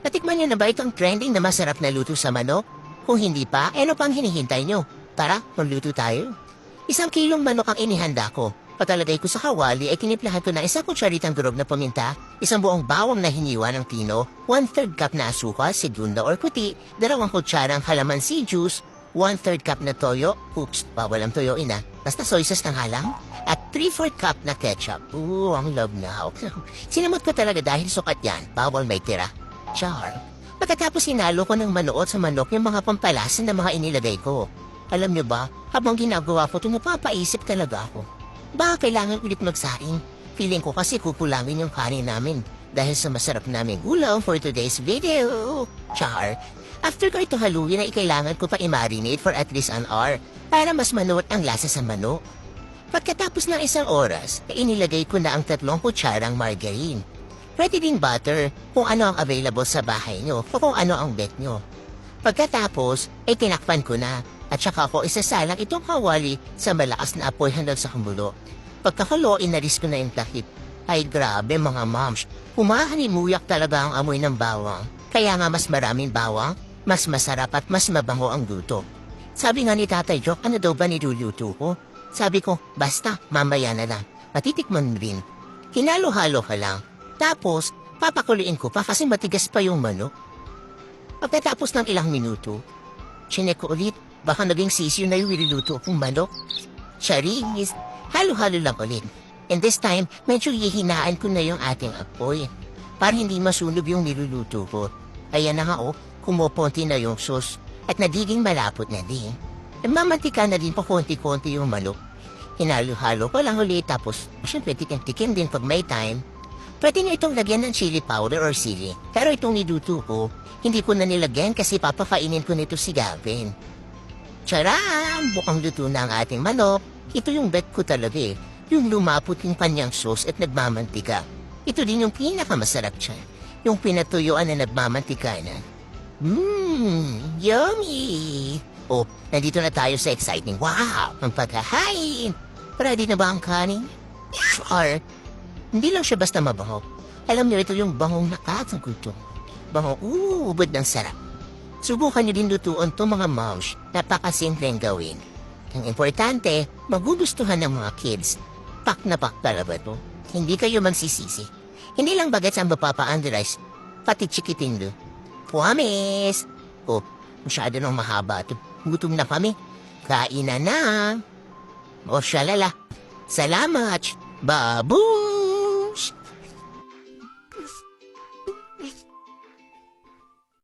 Natikman niyo na ba itong trending na masarap na luto sa manok? Kung hindi pa, ano pang hinihintay niyo? Tara, magluto tayo. 1 kilong manok ang inihanda ko. Patalagay ko sa kawali ay tinimplahan ko na 1 kutsaritang durog na paminta, 1 buong bawang na hiniwa ng tino, 1/3 cup na asukal, segunda or puti, 2 kutsarang calamansi juice, 1/3 cup na toyo, oops, bawal ang toyo ina, basta soy sauce na halang, at 3/4 cup na ketchup. Ang love now. Sinamot ko talaga dahil sukat yan, bawal may tira. Char. Pagkatapos sinalo ko ng manuot sa manok yung mga pampalasan na mga inilagay ko. Alam niyo ba, habang ginagawa ko ito, napapaisip talaga ako. Baka kailangan ulit magsaing. Feeling ko kasi kukulangin yung kanin namin dahil sa masarap naming ulam for today's video. Char. After ko ito haluin ay kailangan ko pa i-marinate for at least an hour para mas manuot ang lasa sa manok. Pagkatapos ng 1 oras, ay inilagay ko na ang 3 kutsarang margarine. Pwede ding butter kung ano ang available sa bahay nyo o kung ano ang bet nyo. Pagkatapos, ay tinakpan ko na at saka ko isasalang itong kawali sa malakas na apoy hanggang sa kumulo. Pagkakalo, inalis ko na yung takip. Ay grabe mga moms, humahalimuyak talaga ang amoy ng bawang. Kaya nga mas maraming bawang, mas masarap at mas mabango ang luto. Sabi nga ni Tatay Joke, ano daw ba niluluto ko? Sabi ko, basta, mamaya na lang. Matitikman rin. Hinalo-halo ka lang. Tapos, papakuluin ko pa kasi matigas pa yung manok. Pagkatapos ng ilang minuto, chinek ko ulit, baka naging sisiyo na yung niluluto kong manok. Charis, halo-halo lang ulit. And this time, medyo hihinaan ko na yung ating apoy para hindi masunog yung niluluto ko. Ayan na nga kumupunti na yung sauce at nagiging malapot na din. Namamantika na din pa konti-konti yung manok. Hinalo-halo ko lang ulit tapos syempre tikim-tikim din pag may time. Pwede nyo itong lagyan ng chili powder or sili. Pero itong niluto ko, hindi ko na nilagyan kasi papakainin ko nito si Gavin. Charam! Bukang luto na ang ating manok. Ito yung bet ko talaga yung lumapot yung kanyang sauce at nagmamantika. Ito din yung pinakamasarap siya. Yung pinatuyuan na nagmamantika na. Yummy! Nandito na tayo sa exciting ang pagkahain. Ready na ba ang kanin? Sure. Hindi lang siya basta mabango. Alam niyo, ito yung bangong nakatungkol to. Bango, ubod ng sarap. Subukan niyo din lutuan to mga moms. Napakasimpleng gawin. Ang importante, magugustuhan ng mga kids. Pak na pak talaga to. Hindi kayo magsisisi. Hindi lang bagets ang mapapa-underize, pati chikitin do. Promise! Masyado nang mahaba to. Gutom na kami. Kainan na. Shalala. Salamat. Babu!